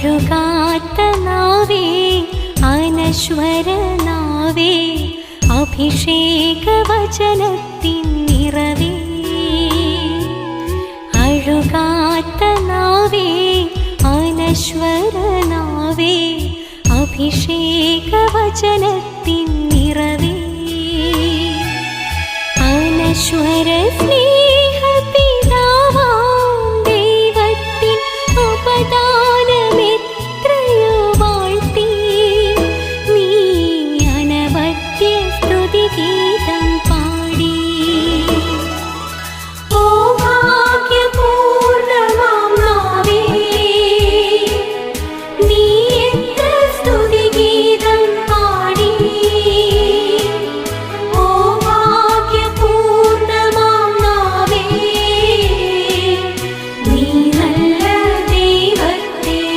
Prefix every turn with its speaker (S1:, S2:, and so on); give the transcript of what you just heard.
S1: അഴുകാത്ത നാവേ അനശ്വരനാവേ അഭിഷേക വചനത്തിൻ നിറവേ അഴുകാത്ത നാവേ അനശ്വരനാവേ അഭിഷേക വചനത്തിൻ നിറവേ അനശ്വര